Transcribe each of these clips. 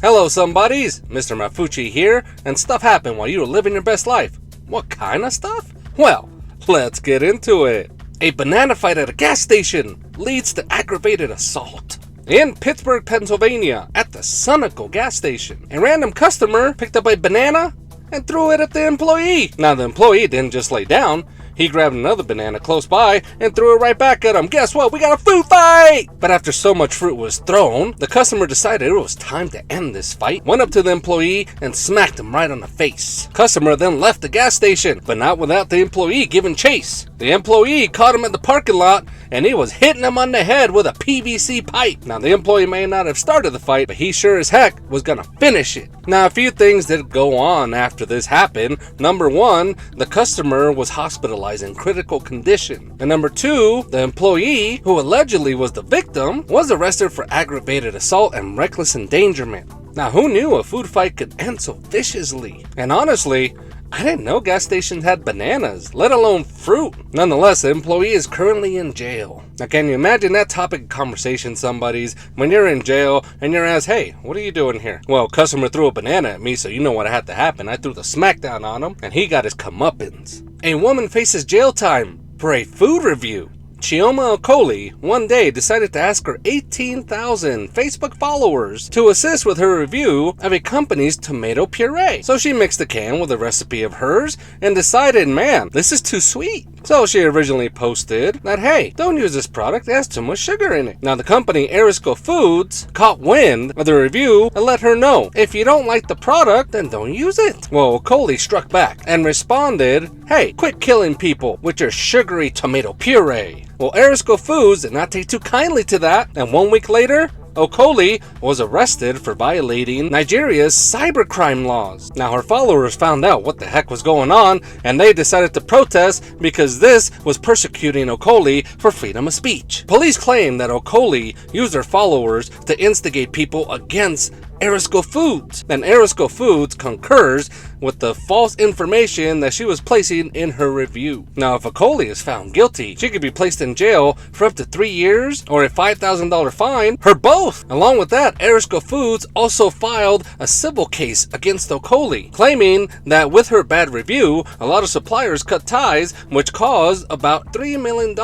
Hello somebodies, Mr. Mafuchi here, and stuff happened while you were living your best life. What kind of stuff? Well, let's get into it. A banana fight at a gas station leads to aggravated assault. In Pittsburgh, Pennsylvania, at the Sunoco gas station, a random customer picked up a banana and threw it at the employee. Now the employee didn't just lay down. He grabbed another banana close by and threw it right back at him. Guess what? We got a food fight! But after so much fruit was thrown, the customer decided it was time to end this fight, went up to the employee and smacked him right on the face. Customer then left the gas station, but not without the employee giving chase. The employee caught him in the parking lot and he was hitting him on the head with a PVC pipe. Now the employee may not have started the fight, but he sure as heck was gonna finish it. Now a few things did go on after this happened. Number one, the customer was hospitalized in critical condition. And number two, the employee, who allegedly was the victim, was arrested for aggravated assault and reckless endangerment. Now who knew a food fight could end so viciously? And honestly, I didn't know gas stations had bananas, let alone fruit. Nonetheless, the employee is currently in jail. Now can you imagine that topic of conversation, somebody's, when you're in jail and you're asked, hey, what are you doing here? Well, customer threw a banana at me, so you know what had to happen. I threw the smackdown on him and he got his comeuppance. A woman faces jail time for a food review. Chioma Okoli one day decided to ask her 18,000 Facebook followers to assist with her review of a company's tomato puree. So she mixed a can with a recipe of hers and decided, man, this is too sweet. So she originally posted that, hey, don't use this product, it has too much sugar in it. Now the company Arisco Foods caught wind of the review and let her know, if you don't like the product, then don't use it. Well, Okoli struck back and responded, hey, quit killing people with your sugary tomato puree. Well, Arisco Foods did not take too kindly to that, and 1 week later, Okoli was arrested for violating Nigeria's cybercrime laws. Now her followers found out what the heck was going on and they decided to protest because this was persecuting Okoli for freedom of speech. Police claim that Okoli used her followers to instigate people against Arisco Foods, and Arisco Foods concurs with the false information that she was placing in her review. Now, if Okoli is found guilty, she could be placed in jail for up to 3 years or a $5,000 fine, or both. Along with that, Arisco Foods also filed a civil case against Okoli, claiming that with her bad review, a lot of suppliers cut ties, which caused about $3 million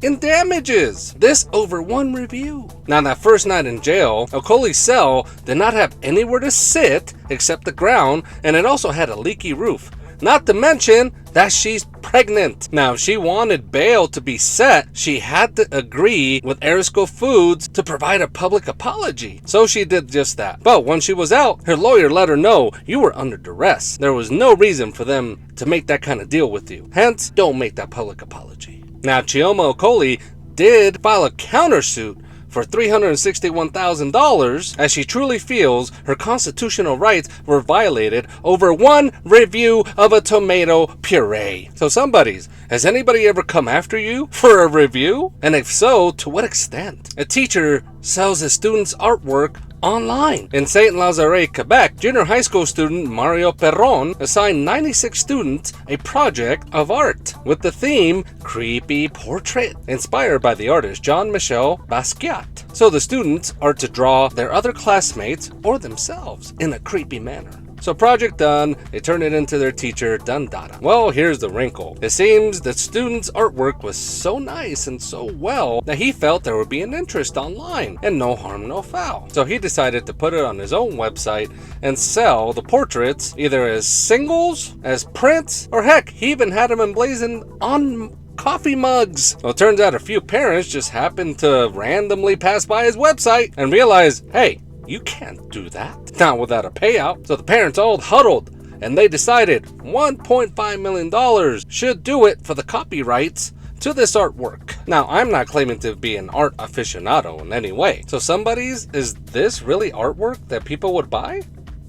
in damages. This over one review. Now, that first night in jail, Okoli's cell did not have anywhere to sit except the ground, and it also had a leaky roof. Not to mention that she's pregnant. Now, if she wanted bail to be set, she had to agree with Arisco Foods to provide a public apology. So she did just that. But when she was out, her lawyer let her know you were under duress. There was no reason for them to make that kind of deal with you. Hence, don't make that public apology. Now, Chioma Okoli did file a countersuit for $361,000 as she truly feels her constitutional rights were violated over one review of a tomato puree. So somebody's, has anybody ever come after you for a review? And if so, to what extent? A teacher sells a student's artwork online. In St. Lazare, Quebec, junior high school student Mario Perron assigned 96 students a project of art with the theme Creepy Portrait, inspired by the artist Jean-Michel Basquiat. So the students are to draw their other classmates or themselves in a creepy manner. So project done, they turn it into their teacher, done data. Well, here's the wrinkle. It seems the student's artwork was so nice and so well that he felt there would be an interest online, and no harm, no foul. So he decided to put it on his own website and sell the portraits either as singles, as prints, or heck, he even had them emblazoned on coffee mugs. Well, it turns out a few parents just happened to randomly pass by his website and realize, hey, you can't do that. Not without a payout. So the parents all huddled and they decided $1.5 million should do it for the copyrights to this artwork. Now, I'm not claiming to be an art aficionado in any way. So somebody's, is this really artwork that people would buy?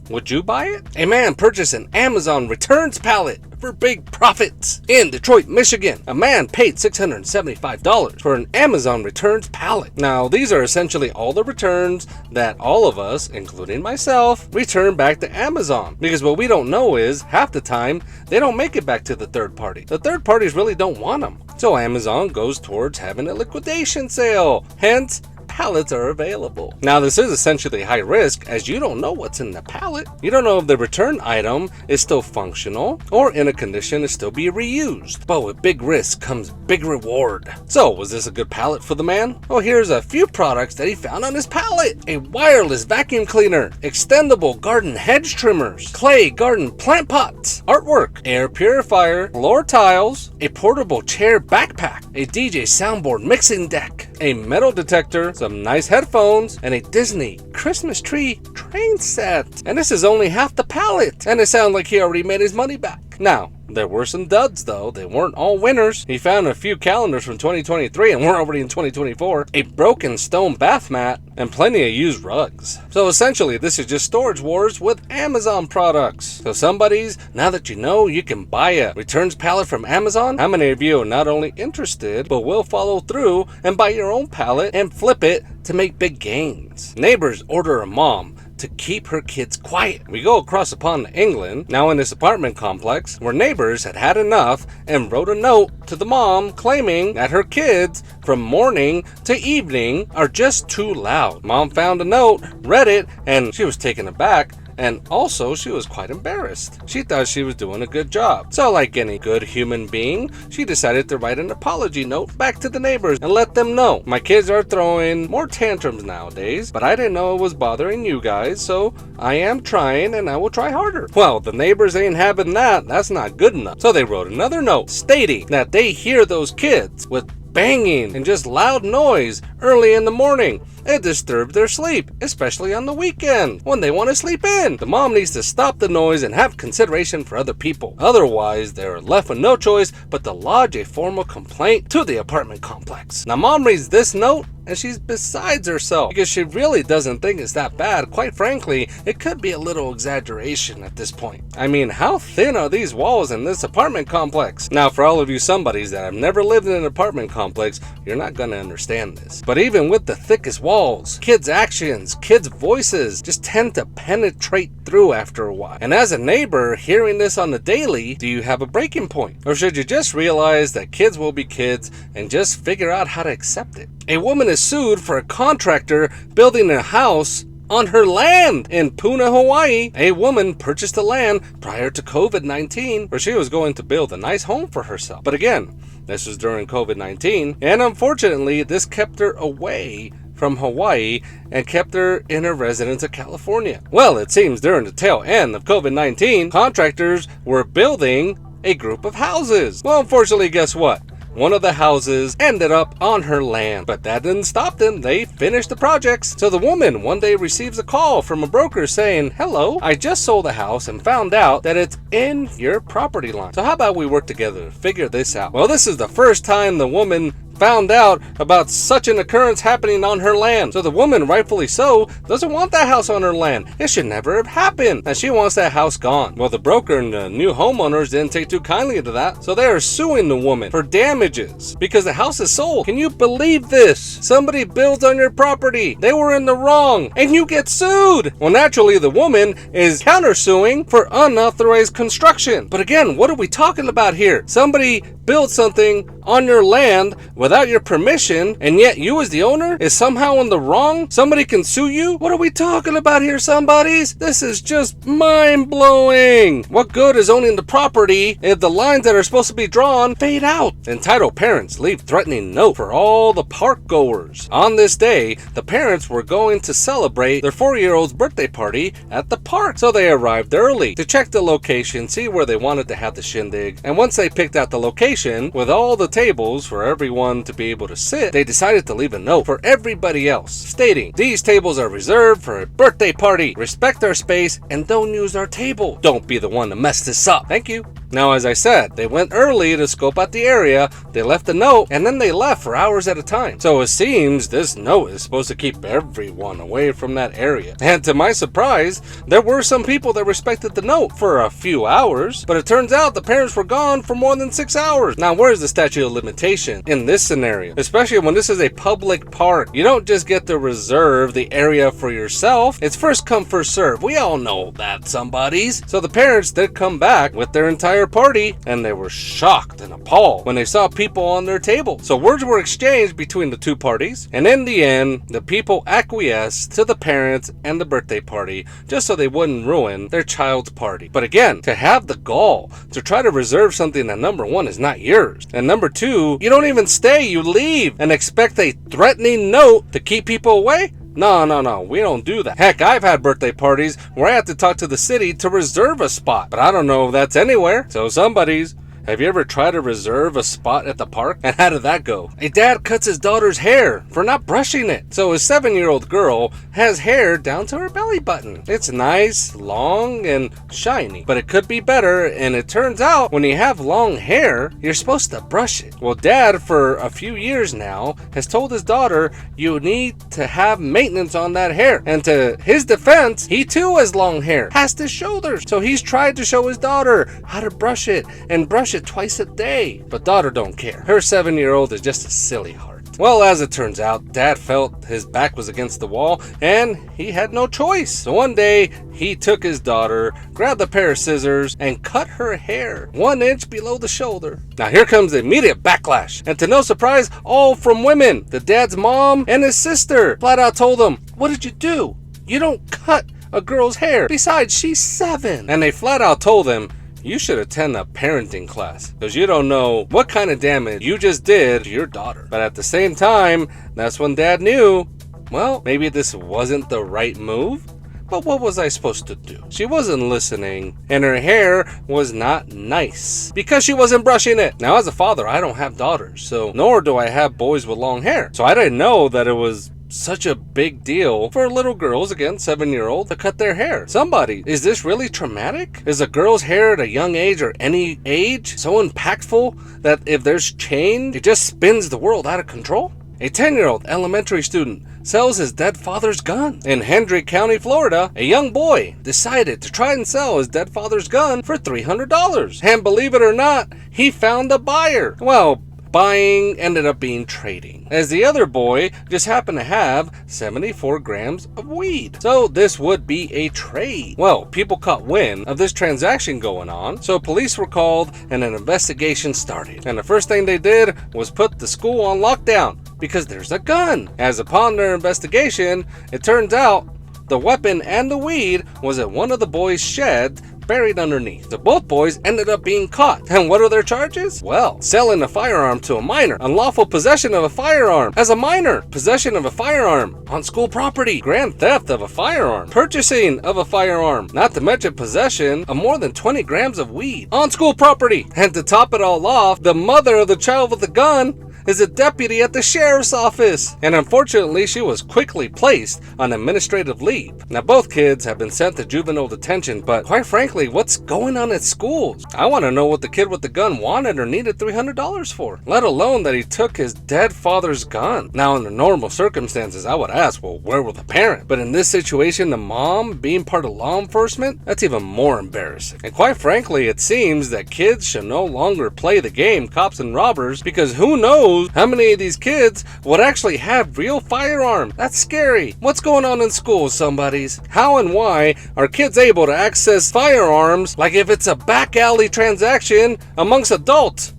Would you buy it? A man purchased an Amazon returns pallet for big profits. In Detroit, Michigan, a man paid $675 for an Amazon returns pallet. Now, these are essentially all the returns that all of us, including myself, return back to Amazon. Because what we don't know is, half the time, they don't make it back to the third party. The third parties really don't want them. So Amazon goes towards having a liquidation sale. Hence, pallets are available. Now, this is essentially high risk as you don't know what's in the pallet. You don't know if the return item is still functional or in a condition to still be reused. But with big risk comes big reward. So, was this a good pallet for the man? Well, here's a few products that he found on his pallet. A wireless vacuum cleaner, extendable garden hedge trimmers, clay garden plant pots, artwork, air purifier, floor tiles, a portable chair backpack, a DJ soundboard mixing deck, a metal detector, some nice headphones, and a Disney Christmas tree train set. And this is only half the pallet. And it sounds like he already made his money back. Now, there were some duds though. They weren't all winners. He found a few calendars from 2023 and we're already in 2024, a broken stone bath mat, and plenty of used rugs. So essentially, this is just storage wars with Amazon products. So somebody's, now that you know you can buy a returns pallet from Amazon, how many of you are not only interested, but will follow through and buy your own pallet and flip it to make big gains? Neighbors order a mom to keep her kids quiet. We go across the pond to England, now in this apartment complex, where neighbors had had enough and wrote a note to the mom claiming that her kids from morning to evening are just too loud. Mom found a note, read it, and she was taken aback. And also, she was quite embarrassed. She thought she was doing a good job. So like any good human being, she decided to write an apology note back to the neighbors and let them know, my kids are throwing more tantrums nowadays, but I didn't know it was bothering you guys, so I am trying and I will try harder. Well, the neighbors ain't having that. That's not good enough. So they wrote another note stating that they hear those kids with banging and just loud noise early in the morning. It disturbs their sleep, especially on the weekend when they want to sleep in. The mom needs to stop the noise and have consideration for other people. Otherwise, they're left with no choice but to lodge a formal complaint to the apartment complex. Now, mom reads this note and she's besides herself because she really doesn't think it's that bad. Quite frankly, it could be a little exaggeration at this point. I mean, how thin are these walls in this apartment complex? Now, for all of you somebodies that have never lived in an apartment complex, you're not going to understand this. But even with the thickest walls, kids' actions, kids' voices just tend to penetrate through after a while. And as a neighbor hearing this on the daily, do you have a breaking point? Or should you just realize that kids will be kids and just figure out how to accept it? A woman is sued for a contractor building a house on her land in Puna, Hawaii. A woman purchased the land prior to COVID-19 where she was going to build a nice home for herself. But again, this was during COVID-19, and unfortunately, this kept her away from Hawaii and kept her in her residence of California. Well, it seems during the tail end of COVID-19, contractors were building a group of houses. Well, unfortunately, guess what? One of the houses ended up on her land, but that didn't stop them. They finished the projects. So the woman one day receives a call from a broker saying, hello, I just sold a house and found out that it's in your property line. So how about we work together to figure this out? Well, this is the first time the woman found out about such an occurrence happening on her land. So the woman, rightfully so, doesn't want that house on her land. It should never have happened, and she wants that house gone. Well, the broker and the new homeowners didn't take too kindly to that, so they are suing the woman for damages because the house is sold. Can you believe this? Somebody builds on your property, they were in the wrong, and you get sued. Well, naturally, the woman is countersuing for unauthorized construction. But again, what are we talking about here? Somebody built something on your land without your permission, and yet you as the owner is somehow in the wrong? Somebody can sue you? What are we talking about here, somebodies? This is just mind-blowing. What good is owning the property if the lines that are supposed to be drawn fade out? Entitled parents leave threatening note for all the park goers. On this day, the parents were going to celebrate their 4-year-old's birthday party at the park, so they arrived early to check the location, see where they wanted to have the shindig, and once they picked out the location with all the tables for everyone to be able to sit, they decided to leave a note for everybody else stating, these tables are reserved for a birthday party. Respect our space and don't use our table. Don't be the one to mess this up. Thank you. Now, as I said, they went early to scope out the area, they left a note, and then they left for hours at a time. So it seems this note is supposed to keep everyone away from that area. And to my surprise, there were some people that respected the note for a few hours, but it turns out the parents were gone for more than 6 hours. Now, where's the statute of limitation in this scenario? Especially when this is a public park. You don't just get to reserve the area for yourself. It's first come, first serve. We all know that, somebodies. So the parents did come back with their entire their party, and they were shocked and appalled when they saw people on their table. So words were exchanged between the two parties, and in the end, the people acquiesced to the parents and the birthday party just so they wouldn't ruin their child's party. But again, to have the gall to try to reserve something that number one is not yours, and number two, you don't even stay, you leave and expect a threatening note to keep people away? No, we don't do that. Heck, I've had birthday parties where I had to talk to the city to reserve a spot, but I don't know if that's anywhere. So somebody's. Have you ever tried to reserve a spot at the park? And how did that go? A dad cuts his daughter's hair for not brushing it. So his 7-year-old girl has hair down to her belly button. It's nice, long, and shiny. But it could be better, and it turns out when you have long hair, you're supposed to brush it. Well, dad, for a few years now, has told his daughter, you need to have maintenance on that hair. And to his defense, he too has long hair, past his shoulders. So he's tried to show his daughter how to brush it, and brush it twice a day, but daughter don't care. Her 7-year-old is just a silly heart. Well, as it turns out, dad felt his back was against the wall and he had no choice. So one day he took his daughter, grabbed a pair of scissors, and cut her hair 1 inch below the shoulder. Now here comes the immediate backlash, and to no surprise, all from women. The dad's mom and his sister flat out told him, "What did you do? You don't cut a girl's hair. Besides, she's 7. And they flat out told him, you should attend a parenting class because you don't know what kind of damage you just did to your daughter. But at the same time, that's when dad knew, well, maybe this wasn't the right move. But what was I supposed to do? She wasn't listening, and her hair was not nice because she wasn't brushing it. Now, as a father, I don't have daughters, so nor do I have boys with long hair. So I didn't know that it was such a big deal for little girls, again 7-year-old, to cut their hair. Somebody, is this really traumatic? Is a girl's hair at a young age or any age so impactful that if there's change, it just spins the world out of control? A 10-year-old elementary student sells his dead father's gun. In Hendrick County, Florida, a young boy decided to try and sell his dead father's gun for $300. And believe it or not, he found a buyer. Well, buying ended up being trading, as the other boy just happened to have 74 grams of weed. So this would be a trade. Well, people caught wind of this transaction going on, so police were called and an investigation started. And the first thing they did was put the school on lockdown because there's a gun. As upon their investigation, it turns out the weapon and the weed was at one of the boys' sheds buried underneath. So both boys ended up being caught. And what are their charges? Well, selling a firearm to a minor, unlawful possession of a firearm as a minor, possession of a firearm on school property, grand theft of a firearm, purchasing of a firearm, not to mention possession of more than 20 grams of weed on school property. And to top it all off, the mother of the child with the gun is a deputy at the sheriff's office. And unfortunately, she was quickly placed on administrative leave. Now, both kids have been sent to juvenile detention, but quite frankly, what's going on at schools? I want to know what the kid with the gun wanted or needed $300 for, let alone that he took his dead father's gun. Now, under normal circumstances, I would ask, well, where were the parents? But in this situation, the mom being part of law enforcement, that's even more embarrassing. And quite frankly, it seems that kids should no longer play the game cops and robbers, because who knows how many of these kids would actually have real firearms. That's scary. What's going on in schools, somebodies? How and why are kids able to access firearms like if it's a back alley transaction amongst adults?